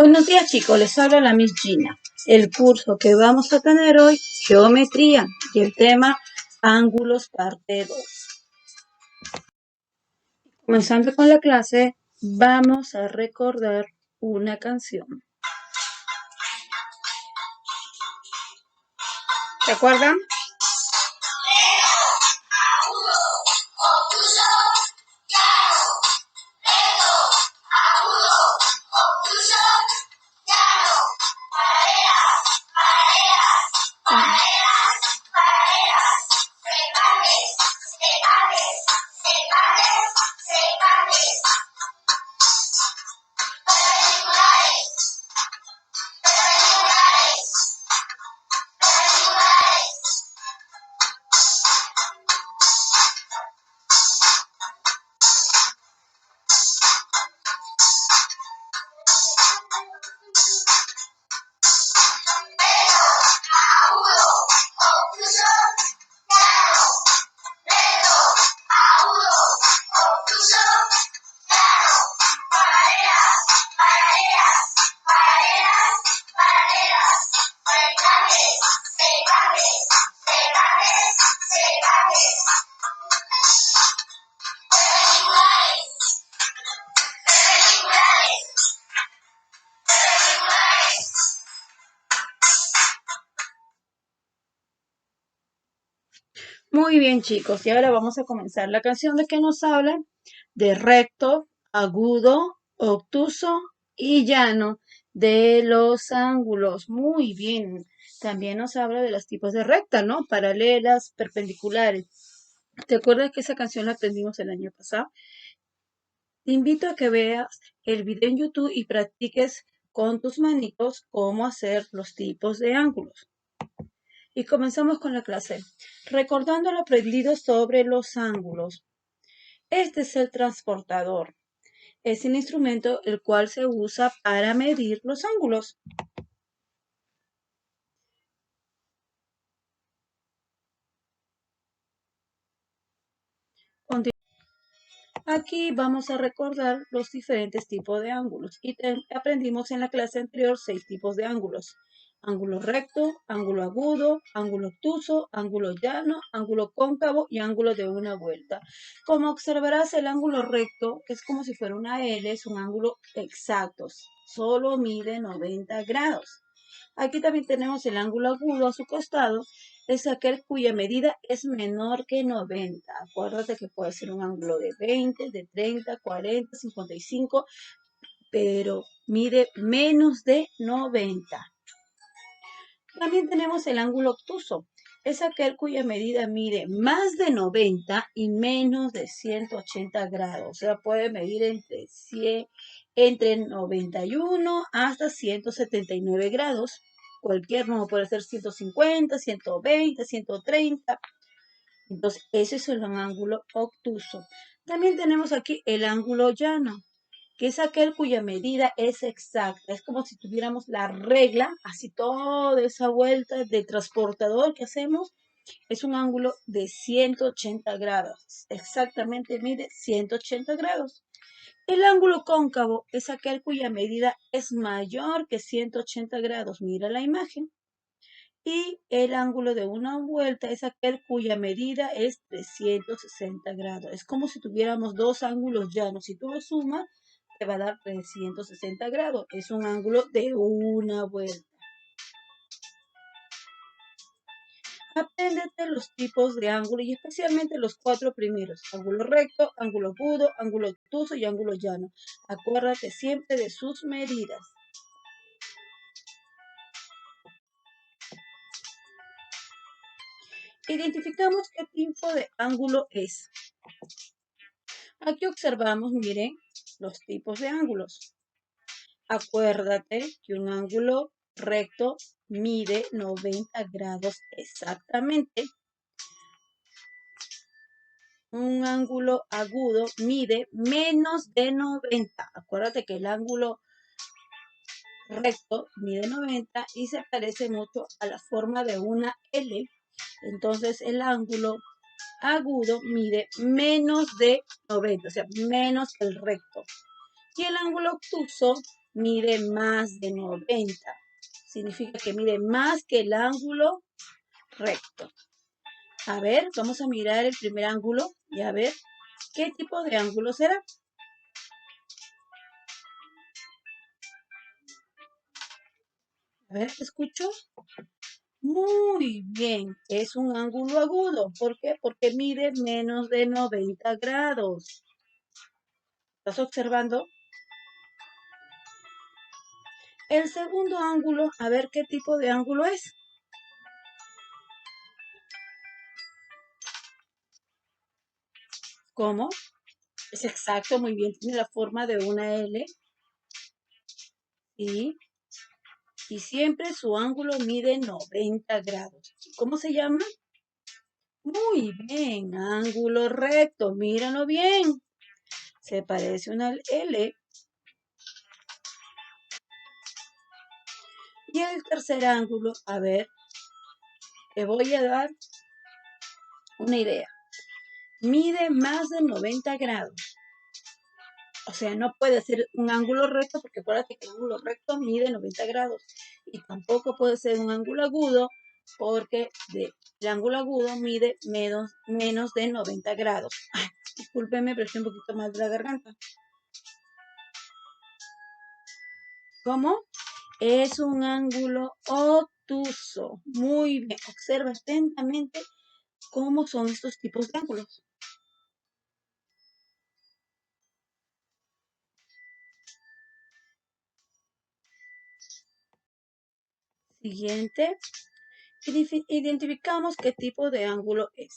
Buenos días chicos, les habla la Miss Gina. El curso que vamos a tener hoy, Geometría, y el tema Ángulos parte 2. Comenzando con la clase, vamos a recordar una canción. ¿Se acuerdan? Muy bien chicos, y ahora vamos a comenzar la canción de que nos habla de recto, agudo, obtuso y llano de los ángulos. Muy bien, también nos habla de los tipos de recta, ¿no? Paralelas, perpendiculares. ¿Te acuerdas que esa canción la aprendimos el año pasado? Te invito a que veas el video en YouTube y practiques con tus manitos cómo hacer los tipos de ángulos. Y comenzamos con la clase, recordando lo aprendido sobre los ángulos. Este es el transportador. Es el instrumento el cual se usa para medir los ángulos. Aquí vamos a recordar los diferentes tipos de ángulos y aprendimos en la clase anterior 6 tipos de ángulos. Ángulo recto, ángulo agudo, ángulo obtuso, ángulo llano, ángulo cóncavo y ángulo de una vuelta. Como observarás, el ángulo recto, que es como si fuera una L, es un ángulo exacto, solo mide 90 grados. Aquí también tenemos el ángulo agudo a su costado, es aquel cuya medida es menor que 90. Acuérdate que puede ser un ángulo de 20, de 30, 40, 55, pero mide menos de 90. También tenemos el ángulo obtuso. Es aquel cuya medida mide más de 90 y menos de 180 grados. O sea, puede medir entre 91 hasta 179 grados. Cualquier número puede ser 150, 120, 130. Entonces, ese es el ángulo obtuso. También tenemos aquí el ángulo llano, que es aquel cuya medida es exacta. Es como si tuviéramos la regla, así toda esa vuelta de transportador que hacemos, es un ángulo de 180 grados. Exactamente mide 180 grados. El ángulo cóncavo es aquel cuya medida es mayor que 180 grados. Mira la imagen. Y el ángulo de una vuelta es aquel cuya medida es 360 grados. Es como si tuviéramos dos ángulos llanos. Si tú lo sumas, te va a dar 360 grados. Es un ángulo de una vuelta. Apréndete los tipos de ángulo y especialmente los 4 primeros. Ángulo recto, ángulo agudo, ángulo obtuso y ángulo llano. Acuérdate siempre de sus medidas. Identificamos qué tipo de ángulo es. Aquí observamos, miren, los tipos de ángulos. Acuérdate que un ángulo recto mide 90 grados exactamente. Un ángulo agudo mide menos de 90. Acuérdate que el ángulo recto mide 90 y se parece mucho a la forma de una L. Entonces el ángulo agudo mide menos de 90, o sea, menos que el recto. Y el ángulo obtuso mide más de 90. Significa que mide más que el ángulo recto. A ver, vamos a mirar el primer ángulo y a ver qué tipo de ángulo será. A ver, ¿te escucho? Muy bien, es un ángulo agudo. ¿Por qué? Porque mide menos de 90 grados. ¿Estás observando? El segundo ángulo, a ver qué tipo de ángulo es. ¿Cómo? Es exacto, muy bien. Tiene la forma de una L. ¿Sí? Y siempre su ángulo mide 90 grados. ¿Cómo se llama? Muy bien, ángulo recto. Míralo bien. Se parece a una L. Y el tercer ángulo, a ver, te voy a dar una idea. Mide más de 90 grados. O sea, no puede ser un ángulo recto porque acuérdate que el ángulo recto mide 90 grados. Y tampoco puede ser un ángulo agudo porque el ángulo agudo mide menos de 90 grados. Ay, discúlpeme, pero estoy un poquito mal de la garganta. ¿Cómo? Es un ángulo obtuso. Muy bien. Observa atentamente cómo son estos tipos de ángulos. Siguiente. Identificamos qué tipo de ángulo es.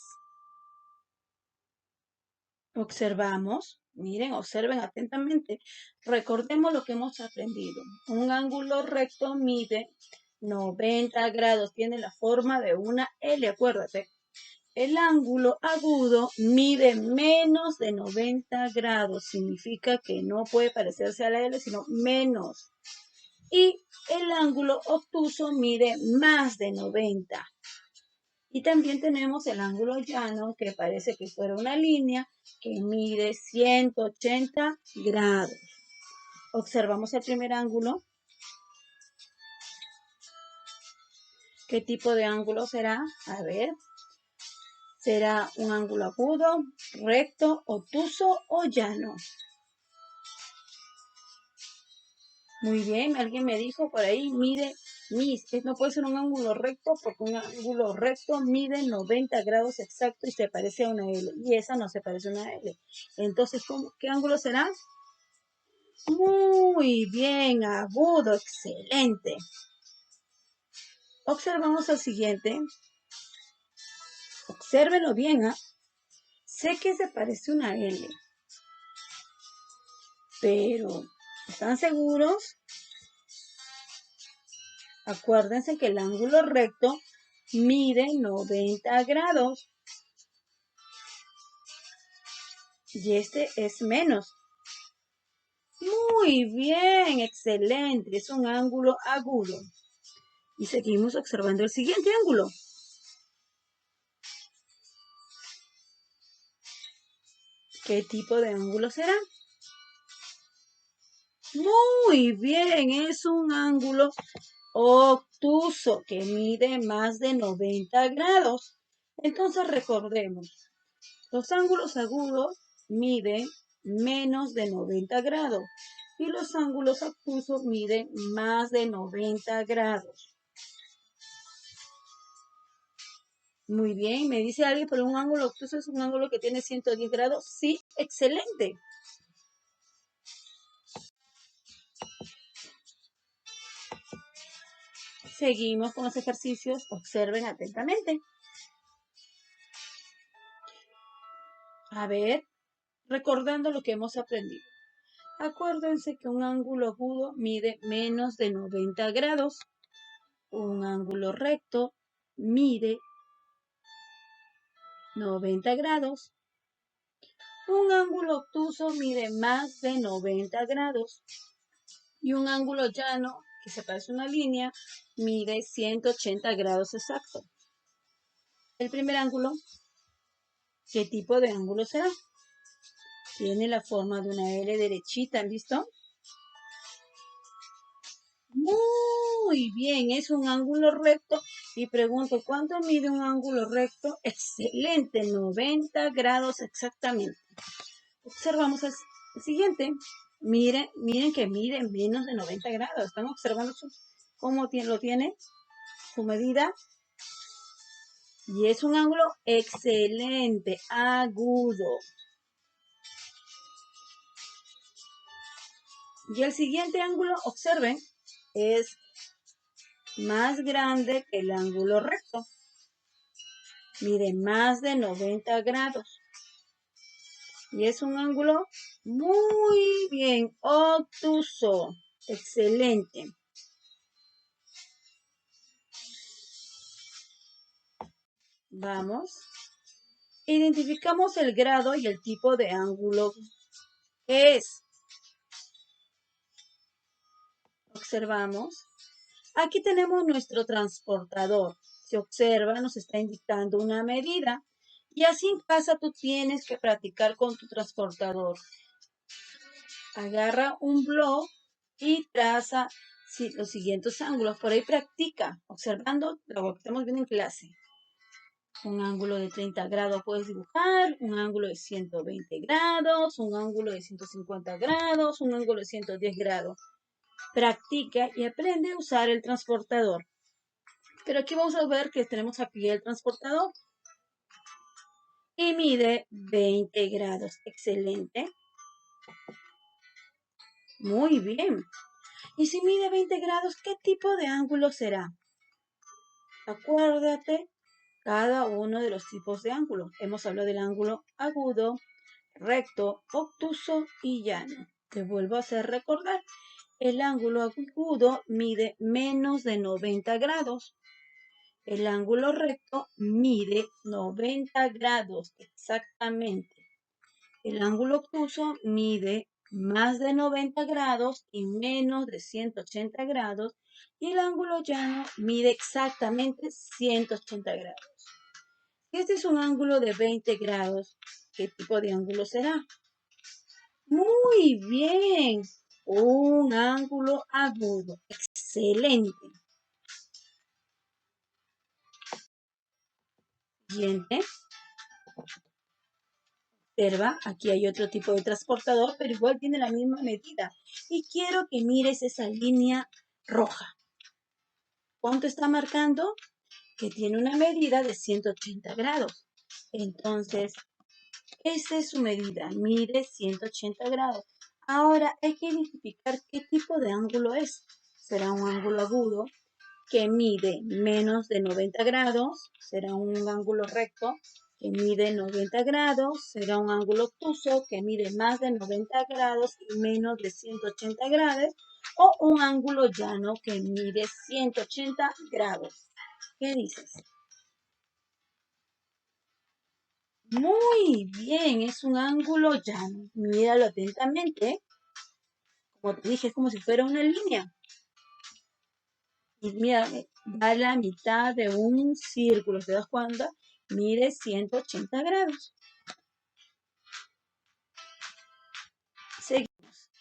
Observamos, miren, observen atentamente. Recordemos lo que hemos aprendido. Un ángulo recto mide 90 grados, tiene la forma de una L, acuérdate. El ángulo agudo mide menos de 90 grados, significa que no puede parecerse a la L, sino menos. Y el ángulo obtuso mide más de 90. Y también tenemos el ángulo llano, que parece que fuera una línea, que mide 180 grados. Observamos el primer ángulo. ¿Qué tipo de ángulo será? A ver. ¿Será un ángulo agudo, recto, obtuso o llano? Muy bien, alguien me dijo por ahí, no puede ser un ángulo recto porque un ángulo recto mide 90 grados exacto y se parece a una L. Y esa no se parece a una L. Entonces, ¿qué ángulo será? Muy bien, agudo, excelente. Observamos el siguiente. Obsérvenlo bien, ¿ah? Sé que se parece a una L, pero ¿están seguros? Acuérdense que el ángulo recto mide 90 grados y este es menos. Muy bien, excelente, es un ángulo agudo. Y seguimos observando el siguiente ángulo. ¿Qué tipo de ángulo será? Muy bien, es un ángulo obtuso que mide más de 90 grados. Entonces recordemos, los ángulos agudos miden menos de 90 grados y los ángulos obtusos miden más de 90 grados. Muy bien, me dice alguien, pero un ángulo obtuso es un ángulo que tiene 110 grados. Sí, excelente. Seguimos con los ejercicios. Observen atentamente. A ver, recordando lo que hemos aprendido. Acuérdense que un ángulo agudo mide menos de 90 grados. Un ángulo recto mide 90 grados. Un ángulo obtuso mide más de 90 grados. Y un ángulo llano, que se parece a una línea, mide 180 grados exacto. El primer ángulo, ¿qué tipo de ángulo será? Tiene la forma de una L derechita, ¿han visto? Muy bien, es un ángulo recto. Y pregunto, ¿cuánto mide un ángulo recto? Excelente, 90 grados exactamente. Observamos el siguiente. Miren que mide menos de 90 grados. Están observando cómo lo tiene, su medida. Y es un ángulo excelente, agudo. Y el siguiente ángulo, observen, es más grande que el ángulo recto. Mide más de 90 grados. Y es un ángulo muy bien obtuso. Excelente. Vamos. Identificamos el grado y el tipo de ángulo que es. Observamos. Aquí tenemos nuestro transportador. Se observa, nos está indicando una medida. Y así en casa tú tienes que practicar con tu transportador. Agarra un blog y traza los siguientes ángulos. Por ahí practica, observando lo que estamos viendo en clase. Un ángulo de 30 grados puedes dibujar, un ángulo de 120 grados, un ángulo de 150 grados, un ángulo de 110 grados. Practica y aprende a usar el transportador. Pero aquí vamos a ver que tenemos aquí el transportador. Y mide 20 grados. Excelente. Muy bien. Y si mide 20 grados, ¿qué tipo de ángulo será? Acuérdate cada uno de los tipos de ángulo. Hemos hablado del ángulo agudo, recto, obtuso y llano. Te vuelvo a hacer recordar. El ángulo agudo mide menos de 90 grados. El ángulo recto mide 90 grados exactamente. El ángulo obtuso mide más de 90 grados y menos de 180 grados. Y el ángulo llano mide exactamente 180 grados. Este es un ángulo de 20 grados. ¿Qué tipo de ángulo será? Muy bien. Un ángulo agudo. Excelente. Siguiente. Observa, aquí hay otro tipo de transportador, pero igual tiene la misma medida. Y quiero que mires esa línea roja. ¿Cuánto está marcando? Que tiene una medida de 180 grados. Entonces, esa es su medida, mide 180 grados. Ahora hay que identificar qué tipo de ángulo es. ¿Será un ángulo agudo que mide menos de 90 grados? ¿Será un ángulo recto que mide 90 grados? ¿Será un ángulo obtuso que mide más de 90 grados y menos de 180 grados? ¿O un ángulo llano que mide 180 grados? ¿Qué dices? Muy bien, es un ángulo llano. Míralo atentamente. Como te dije, es como si fuera una línea. Y mira, da la mitad de un círculo. ¿Te das cuenta? Mide 180 grados. Seguimos.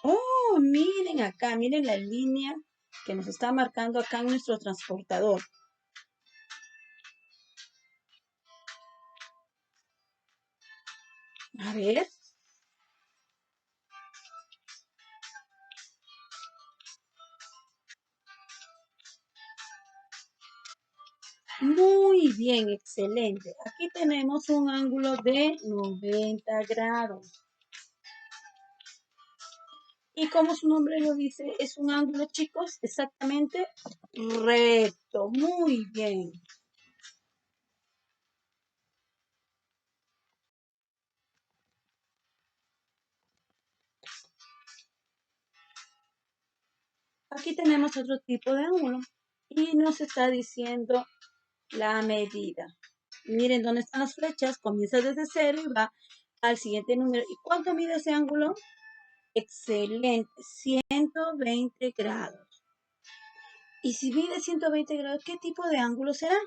Oh, miren acá, miren la línea que nos está marcando acá en nuestro transportador. A ver. Muy bien, excelente. Aquí tenemos un ángulo de 90 grados. Y como su nombre lo dice, es un ángulo, chicos, exactamente recto. Muy bien. Aquí tenemos otro tipo de ángulo y nos está diciendo la medida. Miren dónde están las flechas, comienza desde 0 y va al siguiente número. ¿Y cuánto mide ese ángulo? Excelente, 120 grados. Y si mide 120 grados, ¿qué tipo de ángulo será?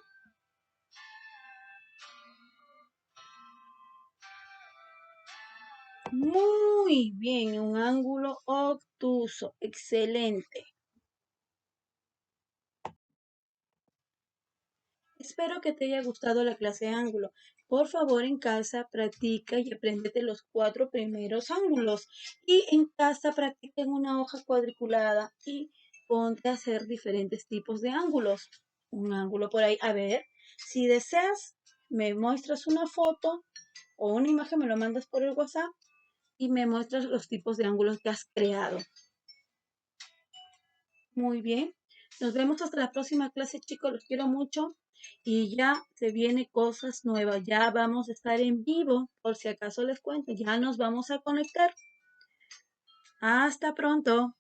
Muy bien, un ángulo obtuso. Excelente. Espero que te haya gustado la clase de ángulo. Por favor, en casa practica y apréndete los 4 primeros ángulos. Y en casa practica en una hoja cuadriculada y ponte a hacer diferentes tipos de ángulos. Un ángulo por ahí. A ver, si deseas, me muestras una foto o una imagen, me lo mandas por el WhatsApp y me muestras los tipos de ángulos que has creado. Muy bien. Nos vemos hasta la próxima clase, chicos. Los quiero mucho. Y ya se vienen cosas nuevas. Ya vamos a estar en vivo. Por si acaso les cuento. Ya nos vamos a conectar. Hasta pronto.